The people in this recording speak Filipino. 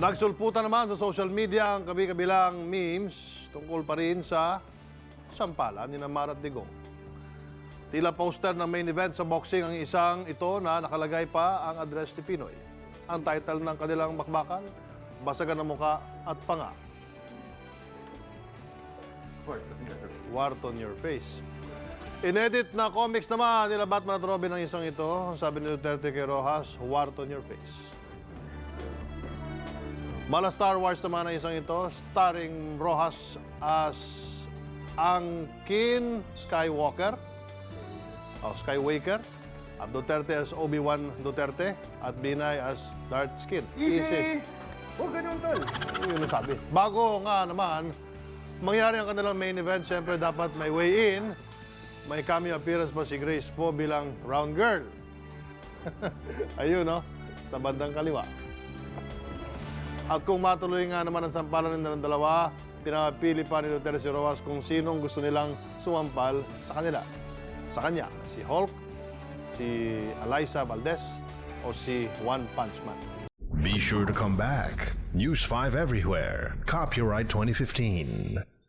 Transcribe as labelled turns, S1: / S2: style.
S1: Nagsulputan naman sa social media ang kabi-kabilang memes tungkol pa rin sa sampalan ni Mar at Digong. Tila poster ng main event sa boxing ang isang ito na nakalagay pa ang address ni Pinoy. Ang title ng kanilang bakbakan, Basagan ng Muka at Panga. Wart on your face. Inedit na comics naman nila Batman at Robin ang isang ito. Sabi ni Duterte kay Rojas, Wart on your face. Mala Star Wars naman ang isang ito, starring Rojas as Anakin Skywalker, Skywalker, at Duterte as Obi-Wan Duterte, at Binay as Darth Skin.
S2: Easy! Huwag ganun, tol.
S1: Yun ang sabi. Bago nga naman, mangyari ang kanilang main event, siyempre dapat may way in. May cameo appearance pa si Grace po bilang round girl. Ayun, no? Sa bandang kaliwa. At kung matuloy nga naman ang sampalan ng dalawa, pinapili pa ni Duterte si Rojas kung sinong gusto nilang sumampal sa kanila. Sa kanya, si Hulk, si Eliza Valdez, o si One Punch Man.
S3: Be sure to come back. News 5 everywhere. Copyright 2015.